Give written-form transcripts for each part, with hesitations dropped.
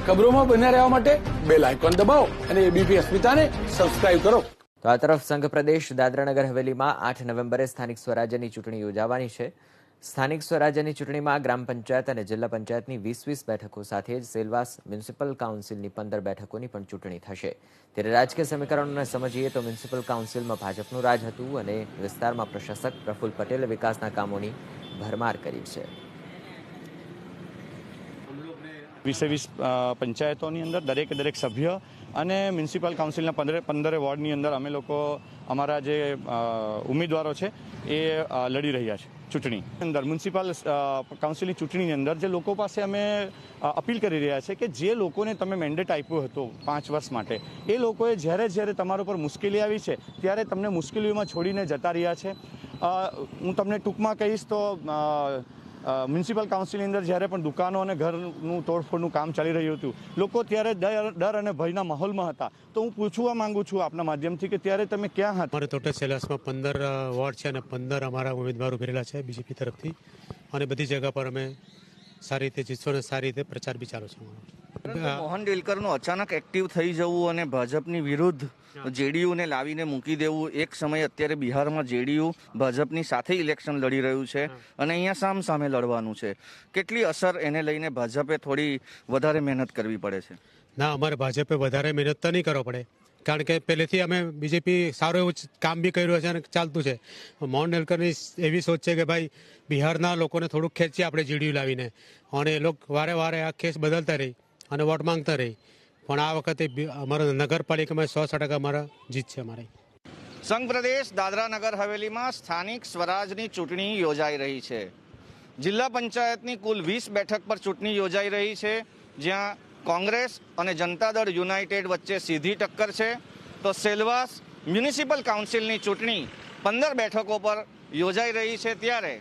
ખબરોમાં બન્યા રહેવા માટે બેલ આઇકોન દબાવો અને એબીપી અસ્મિતાને સબસ્ક્રાઇબ કરો. તો આ તરફ સંઘ પ્રદેશ દાદરાનગર હવેલીમાં 8 નવેમ્બરે સ્થાનિક સ્વરાજ્યની ચૂંટણી યોજાવાની છે. સ્થાનિક સ્વરાજ્યની ચૂંટણીમાં ગ્રામ પંચાયત અને જિલ્લા પંચાયતની 20-20 બેઠકો સાથે જ સેલવાસ મ્યુનિસિપલ કાઉન્સિલની 15 બેઠકોની પણ ચૂંટણી થશે. ત્યારે રાજકીય સમીકરણોને સમજીએ તો મ્યુનિસિપલ કાઉન્સિલમાં ભાજપનું રાજ હતું અને વિસ્તારમાં પ્રશાસક પ્રફુલ્લ પટેલે વિકાસના કામોની ભરમાર કરી છે. 20 પંચાયતોની અંદર દરેક સભ્ય અને મ્યુનિસિપલ કાઉન્સિલના 15 વોર્ડની અંદર અમે લોકો અમારા જે ઉમેદવારો છે એ લડી રહ્યા છે. ચૂંટણી અંદર મ્યુનિસિપલ કાઉન્સિલની ચૂંટણીની અંદર જે લોકો પાસે અમે અપીલ કરી રહ્યા છે કે જે લોકોને તમે મેન્ડેટ આપ્યો હતો 5 વર્ષ માટે, એ લોકોએ જ્યારે તમારા પર મુશ્કેલી આવી છે ત્યારે તમને મુશ્કેલીઓમાં છોડીને જતા રહ્યા છે. હું તમને ટૂંકમાં કહીશ તો મ્યુનિસિપલ કાઉન્સિલની અંદર જ્યારે પણ દુકાનો અને ઘરનું તોડફોડનું કામ ચાલી રહ્યું હતું, લોકો ત્યારે ડર અને ભયના માહોલમાં હતા. તો હું પૂછવા માંગુ છું આપના માધ્યમથી કે ત્યારે તમે ક્યાં હતા? અમારે ટોટલ સેલવાસમાં 15 વોર્ડ છે અને 15 અમારા ઉમેદવારો ભરેલા છે બીજેપી તરફથી, અને બધી જગ્યા પર અમે સારી રીતે જીતશો અને સારી રીતે પ્રચાર બી ચાલુ છે. મોહન ડેલકરનું અચાનક એક્ટિવ થઈ જવું અને ભાજપની વિરુદ્ધ જેડીયુને લાવીને મૂકી દેવું, એક સમય અત્યારે બિહારમાં જેડીયુ ભાજપની સાથે ઇલેક્શન લડી રહ્યું છે અને અહીંયા સામે લડવાનું છે. કેટલી અસર એને લઈને ભાજપે થોડી વધારે મહેનત કરવી પડે છે? ના, અમારે ભાજપે વધારે મહેનત તો નહીં કરવો પડે, કારણ કે પહેલેથી અમે બીજેપી સારું એવું કામ બી કર્યું છે અને ચાલતું છે. મોહન ડેલકરની એવી સોચ છે કે ભાઈ બિહારના લોકોને થોડુંક ખેંચીએ આપણે જેડીયુ લાવીને, અને એ લોકો વારે આ કેસ બદલતા રહી અને વોટ માંગતા રહી. પણ આ વખતે અમારા નગરપાલિકામાં 100% અમારા જીત છે. અમારી સંઘ પ્રદેશ દાદરા નગર હવેલીમાં સ્થાનિક સ્વરાજની ચૂંટણી યોજાઈ રહી છે. જિલ્લા પંચાયતની કુલ 20 બેઠક પર ચૂંટણી યોજાઈ રહી છે, જ્યાં કોંગ્રેસ અને જનતા દળ યુનાઇટેડ વચ્ચે સીધી ટક્કર છે. તો સેલવાસ મ્યુનિસિપલ કાઉન્સિલની ચૂંટણી 15 બેઠકો પર યોજાઈ રહી છે, ત્યારે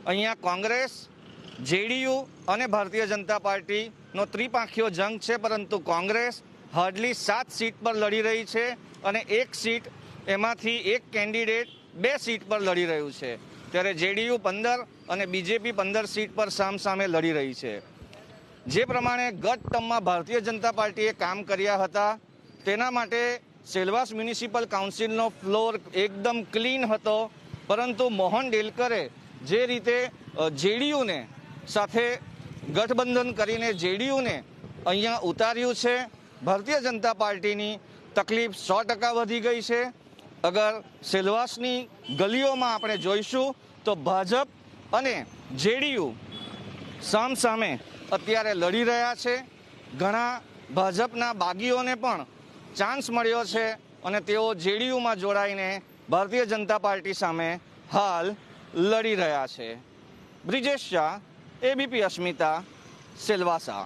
અહીંયા કોંગ્રેસ, જેડીયુ અને ભારતીય જનતા પાર્ટીનો ત્રિપાંખીયો જંગ છે. પરંતુ કોંગ્રેસ હાર્ડલી 7 સીટ પર લડી રહી છે અને 1 સીટ, એમાંથી એક કેન્ડિડેટ 2 સીટ પર લડી રહ્યું છે. ત્યારે જેડીયુ 15 અને બીજેપી 15 સીટ પર સામસામે લડી રહી છે. જે પ્રમાણે ગત ટર્મમાં ભારતીય જનતા પાર્ટીએ કામ કર્યા હતા, તેના માટે સેલવાસ મ્યુનિસિપલ કાઉન્સિલનો ફ્લોર એકદમ ક્લીન હતો. પરંતુ મોહન ડેલકરે જે રીતે જેડીયુને સાથે ગઠબંધન કરીને જેડીયુને અહીંયા ઉતાર્યું છે, ભારતીય જનતા પાર્ટીની તકલીફ 100% વધી ગઈ છે. અગર સેલવાસની ગલીઓમાં આપણે જોઈશું તો ભાજપ અને જેડીયુ સામસામે અત્યારે લડી રહ્યા છે. ઘણા ભાજપના બાગીઓને પણ ચાન્સ મળ્યો છે અને તેઓ જેડીયુમાં જોડાઈને ભારતીય જનતા પાર્ટી સામે હાલ લડી રહ્યા છે. બ્રિજેશ શાહ, એબીપી અસ્મિતા, સેલવાસા.